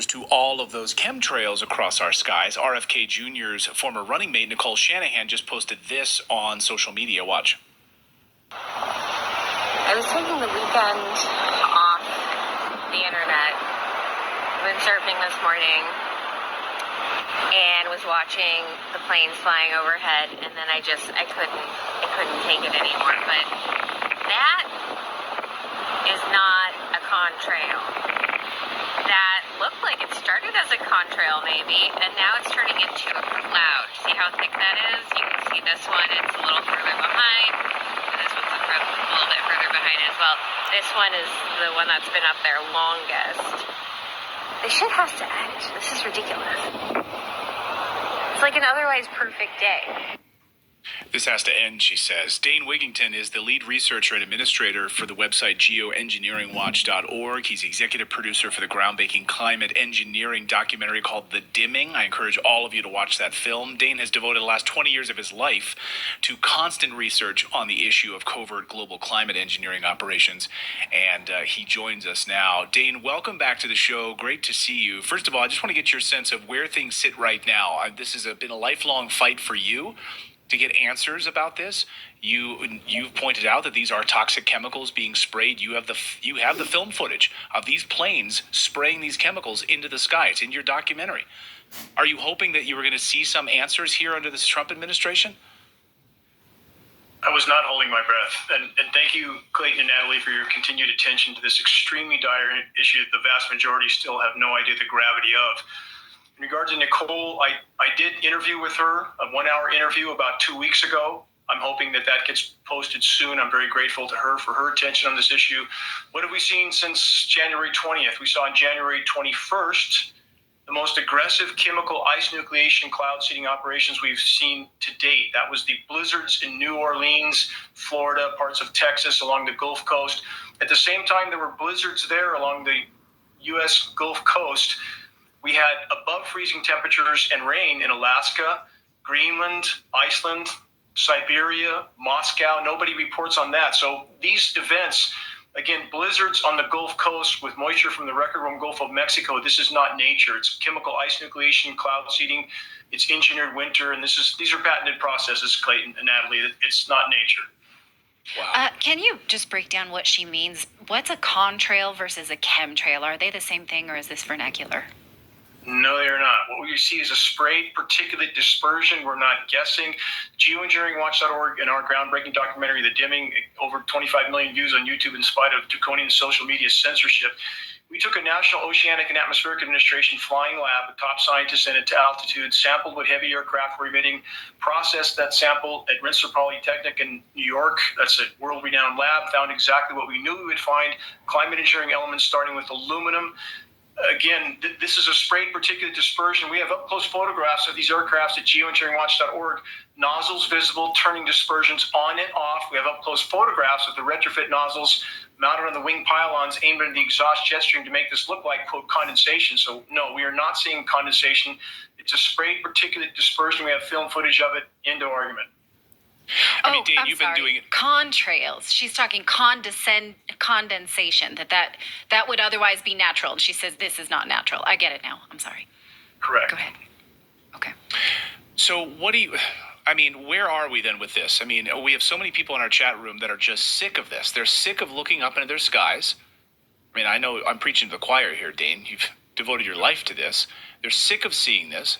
to all of those chemtrails across our skies. RFK Jr.'s former running mate, Nicole Shanahan, just posted this on social media. Watch. I was taking the weekend off the internet. I've been surfing this morning and was watching the planes flying overhead, and then I couldn't take it anymore. But that is not a contrail. That looked like it started as a contrail maybe, and now it's turning into a cloud. See how thick that is? You can see this one, it's a little further behind, and this one's a little bit further behind as well. This one is the one that's been up there longest. This shit has to end. This is ridiculous. It's like an otherwise perfect day. This has to end, she says. Dane Wigington is the lead researcher and administrator for the website Geoinzenjeringwatch.org. He's executive producer for the groundbreaking climate engineering documentary called The Dimming. I encourage all of you to watch that film. Dane has devoted the last 20 years of his life to constant research on the issue of covert global climate engineering operations, and he joins us now. Dane, welcome back to the show. Great to see you. First of all, I just want to get your sense of where things sit right now. This has been a lifelong fight for you to get answers about this. You've pointed out that these are toxic chemicals being sprayed. You have the film footage of these planes spraying these chemicals into the sky. It's in your documentary. Are you hoping that you were going to see some answers here under this Trump administration? I was not holding my breath. And thank you, Clayton and Natalie, for your continued attention to this extremely dire issue that the vast majority still have no idea the gravity of. In regard to Nicole, I did interview with her, a 1-hour interview about 2 weeks ago. I'm hoping that gets posted soon. I'm very grateful to her for her attention on this issue. What have we seen since January 20th? We saw on January 21st the most aggressive chemical ice nucleation cloud seeding operations we've seen to date. That was the blizzards in New Orleans, Florida, parts of Texas, along the Gulf Coast. At the same time, there were blizzards there along the U.S. Gulf Coast. We had above freezing temperatures and rain in Alaska, Greenland, Iceland, Siberia, Moscow. Nobody reports on that. So these events, again, blizzards on the Gulf Coast with moisture from the record-warm Gulf of Mexico, this is not nature. It's chemical ice nucleation, cloud seeding. It's engineered winter, and these are patented processes, Clayton and Natalie. It's not nature. Wow. Can you just break down what she means? What's a contrail versus a chemtrail? Are they the same thing, or is this vernacular? No, they're not. What we see is a sprayed particulate dispersion. We're not guessing. Geoinzenjeringwatch.org and our groundbreaking documentary, The Dimming, over 25 million views on YouTube in spite of draconian social media censorship. We took a National Oceanic and Atmospheric Administration flying lab with top scientists in it to altitude, sampled what heavy aircraft were emitting, processed that sample at Rensselaer Polytechnic in New York. That's a world-renowned lab, found exactly what we knew we would find, climate engineering elements starting with aluminum. Again, this is a sprayed particulate dispersion. We have up-close photographs of these aircrafts at geoengineeringwatch.org, nozzles visible, turning dispersions on and off. We have up-close photographs of the retrofit nozzles mounted on the wing pylons aimed at the exhaust jet stream to make this look like, quote, condensation. So, no, we are not seeing condensation. It's a sprayed particulate dispersion. We have film footage of it. End of argument. I mean, Dane, you've been doing it. Contrails. She's talking condensation, that would otherwise be natural. And she says this is not natural. I get it now. I'm sorry. Correct. Go ahead. Okay. So where are we then with this? I mean, we have so many people in our chat room that are just sick of this. They're sick of looking up into their skies. I mean, I know I'm preaching to the choir here, Dane. You've devoted your life to this. They're sick of seeing this.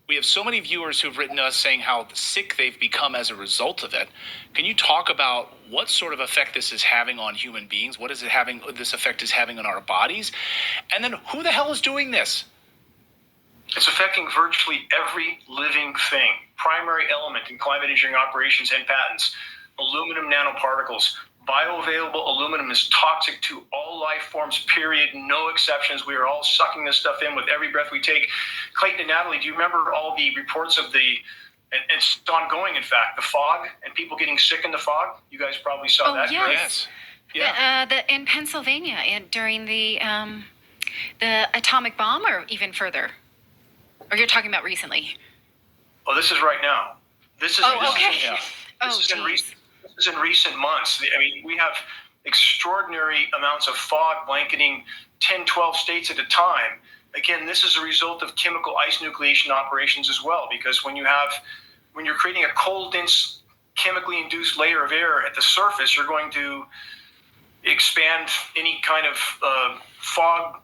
We have so many viewers who've written to us saying how sick they've become as a result of it. Can you talk about what sort of effect this is having on human beings? What is this effect is having on our bodies? And then who the hell is doing this? It's affecting virtually every living thing. Primary element in climate engineering operations and patents, aluminum nanoparticles. Bioavailable aluminum is toxic to all life forms, period, no exceptions. We are all sucking this stuff in with every breath we take. Clayton and Natalie, do you remember all the reports of and it's ongoing, in fact, the fog and people getting sick in the fog? You guys probably saw that, yes. right? Yes. Yeah. In Pennsylvania, during the atomic bomb, or even further? Or you're talking about recently? Oh, this is right now. This is in recent months. I mean, we have extraordinary amounts of fog blanketing 10, 12 states at a time. Again, this is a result of chemical ice nucleation operations as well, because when you're creating a cold, dense, chemically induced layer of air at the surface, you're going to expand any kind of fog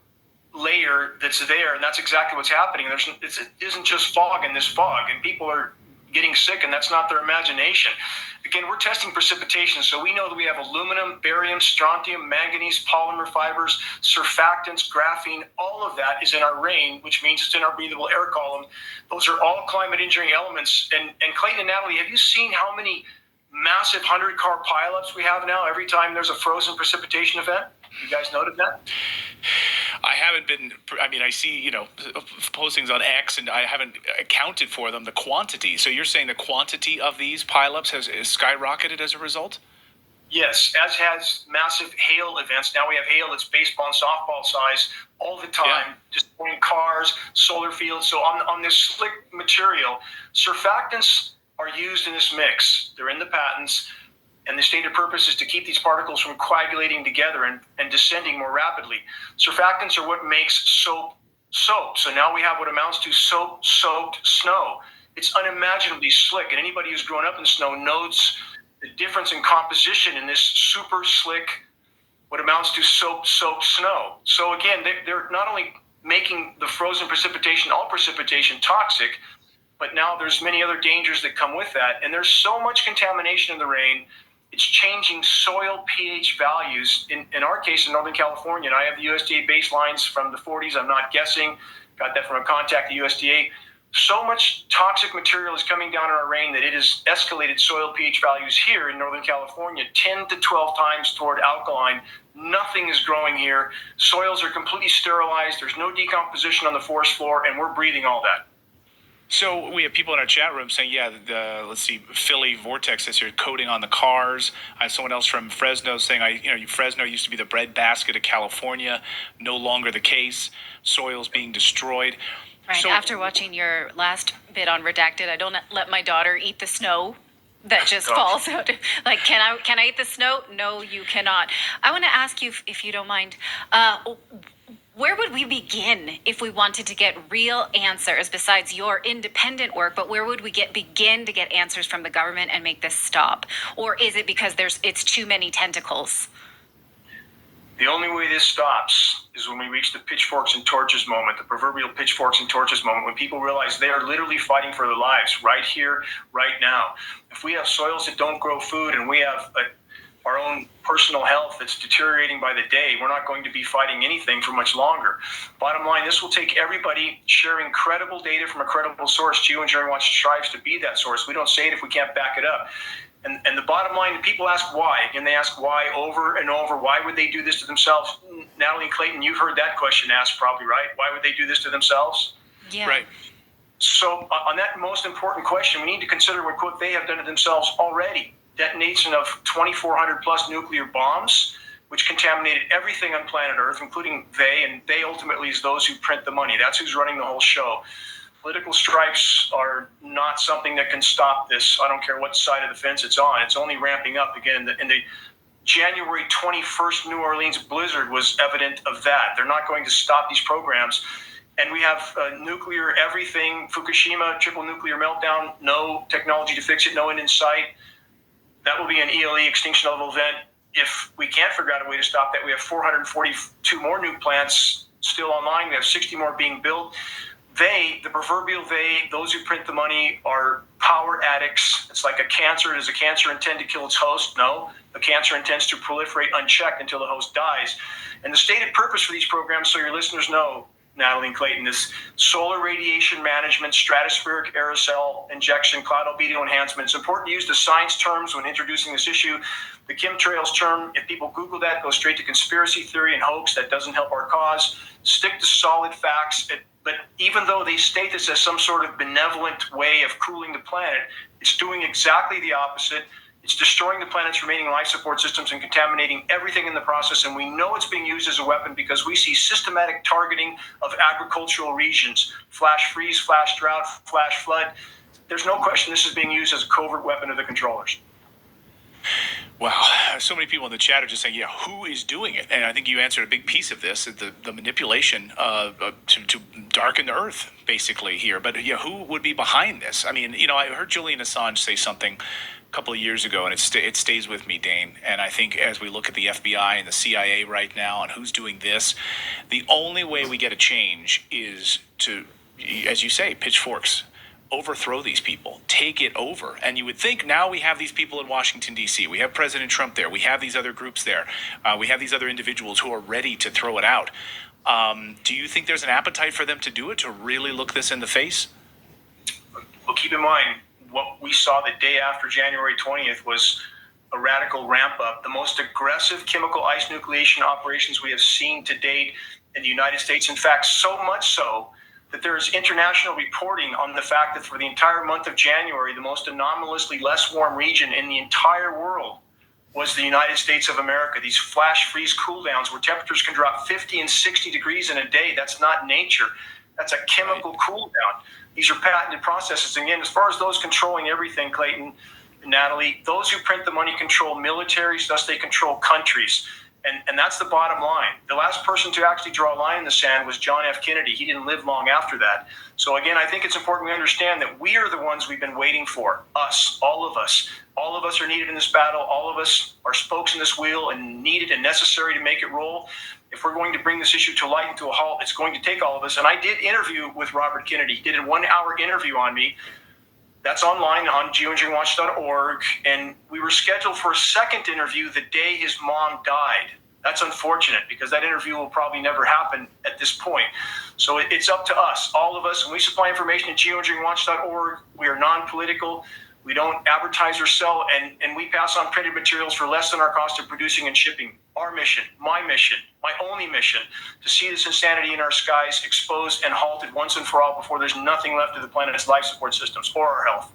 layer that's there, and that's exactly what's happening. It isn't just fog in this fog, and people are getting sick, and that's not their imagination. Again, we're testing precipitation, so we know that we have aluminum, barium, strontium, manganese, polymer fibers, surfactants, graphene. All of that is in our rain, which means it's in our breathable air column. Those are all climate engineering elements. And Clayton and Natalie, have you seen how many massive 100-car pileups we have now every time there's a frozen precipitation event? You guys noted that? I haven't been. I mean, I see postings on X, and I haven't accounted for them. The quantity. So you're saying the quantity of these pileups has skyrocketed as a result? Yes, as has massive hail events. Now we have hail that's baseball and softball size all the time, destroying cars, solar fields. So on this slick material, surfactants are used in this mix. They're in the patents. And the stated purpose is to keep these particles from coagulating together and descending more rapidly. Surfactants are what makes soap soap. So now we have what amounts to soap-soaked snow. It's unimaginably slick, and anybody who's grown up in snow knows the difference in composition in this super slick, what amounts to soap-soaked snow. So again, they're not only making the frozen precipitation, all precipitation, toxic, but now there's many other dangers that come with that. And there's so much contamination in the rain. It's changing soil pH values. In our case, in Northern California, and I have the USDA baselines from the 40s. I'm not guessing. Got that from a contact at USDA. So much toxic material is coming down in our rain that it has escalated soil pH values here in Northern California 10 to 12 times toward alkaline. Nothing is growing here. Soils are completely sterilized. There's no decomposition on the forest floor, and we're breathing all that. So we have people in our chat room saying, let's see, Philly Vortex says here, coating on the cars. I have someone else from Fresno saying, Fresno used to be the breadbasket of California, no longer the case. Soil's being destroyed. Right. So, after watching your last bit on Redacted, I don't let my daughter eat the snow that just falls out. Like, can I eat the snow? No, you cannot. I want to ask you, if you don't mind, where would we begin if we wanted to get real answers besides your independent work? But where would we begin to get answers from the government and make this stop? Or is it because it's too many tentacles? The only way this stops is when we reach the pitchforks and torches moment, the proverbial pitchforks and torches moment, when people realize they are literally fighting for their lives right here, right now. If we have soils that don't grow food, and we have our own personal health that's deteriorating by the day, we're not going to be fighting anything for much longer. Bottom line, this will take everybody sharing credible data from a credible source. Geoinzenjering Watch strives to be that source. We don't say it if we can't back it up. And the bottom line, people ask why. Again, they ask why over and over. Why would they do this to themselves? Natalie and Clayton, you've heard that question asked probably, right? Why would they do this to themselves? Yeah. Right. So on that most important question, we need to consider what, quote, they have done to themselves already. Detonation of 2,400 plus nuclear bombs, which contaminated everything on planet Earth, including and they ultimately is those who print the money. That's who's running the whole show. Political strikes are not something that can stop this. I don't care what side of the fence it's on. It's only ramping up again. In the January 21st New Orleans blizzard was evident of that. They're not going to stop these programs. And we have nuclear everything, Fukushima, triple nuclear meltdown, no technology to fix it, no end in sight. That will be an ELE extinction level event. If we can't figure out a way to stop that, we have 442 more nuke plants still online. We have 60 more being built. The proverbial those who print the money are power addicts. It's like a cancer. Does a cancer intend to kill its host? No. A cancer intends to proliferate unchecked until the host dies. And the stated purpose for these programs, so your listeners know, Natalie and Clayton, is solar radiation management, stratospheric aerosol injection, cloud albedo enhancement. It's important to use the science terms when introducing this issue. The chemtrails term, if people Google that, go straight to conspiracy theory and hoax. That doesn't help our cause. Stick to solid facts. But even though they state this as some sort of benevolent way of cooling the planet, it's doing exactly the opposite. It's destroying the planet's remaining life support systems and contaminating everything in the process. And we know it's being used as a weapon because we see systematic targeting of agricultural regions. Flash freeze, flash drought, flash flood. There's no question this is being used as a covert weapon of the controllers. Wow, so many people in the chat are just saying, "Yeah, who is doing it?" And I think you answered a big piece of this: the manipulation to darken the earth, basically here. But yeah, who would be behind this? I mean, I heard Julian Assange say something a couple of years ago, and it stays with me, Dane. And I think as we look at the FBI and the CIA right now, and who's doing this, the only way we get a change is to, as you say, pitchforks, overthrow these people, take it over. And you would think now we have these people in Washington, D.C., we have President Trump there, we have these other groups there, we have these other individuals who are ready to throw it out. Do you think there's an appetite for them to do it, to really look this in the face? Well, keep in mind, what we saw the day after January 20th was a radical ramp up, the most aggressive chemical ice nucleation operations we have seen to date in the United States. In fact, so much so that there is international reporting on the fact that for the entire month of January, the most anomalously less warm region in the entire world was the United States of America. These flash freeze cool downs where temperatures can drop 50 and 60 degrees in a day. That's not nature. That's a chemical cool down. These are patented processes. And again, as far as those controlling everything, Clayton and Natalie, those who print the money control militaries, thus they control countries. And that's the bottom line. The last person to actually draw a line in the sand was John F. Kennedy. He didn't live long after that. So again, I think it's important we understand that we are the ones we've been waiting for. Us, all of us. All of us are needed in this battle. All of us are spokes in this wheel and needed and necessary to make it roll. If we're going to bring this issue to light and to a halt, it's going to take all of us. And I did interview with Robert Kennedy. He did a 1-hour interview on me. That's online on geoinzenjeringwatch.org. And we were scheduled for a second interview the day his mom died. That's unfortunate because that interview will probably never happen at this point. So it's up to us, all of us. And we supply information at geoinzenjeringwatch.org. We are non-political. We don't advertise or sell, and we pass on printed materials for less than our cost of producing and shipping. Our mission, my only mission, to see this insanity in our skies exposed and halted once and for all before there's nothing left of the planet's life support systems or our health.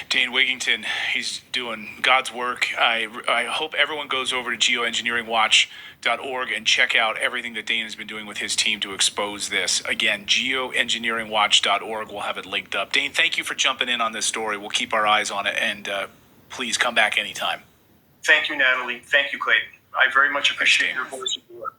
Dane Wigington, he's doing God's work. I hope everyone goes over to geoengineeringwatch.org and check out everything that Dane has been doing with his team to expose this. Again, geoengineeringwatch.org. We'll have it linked up. Dane, thank you for jumping in on this story. We'll keep our eyes on it, and please come back anytime. Thank you, Natalie. Thank you, Clayton. I very much appreciate your voice and work.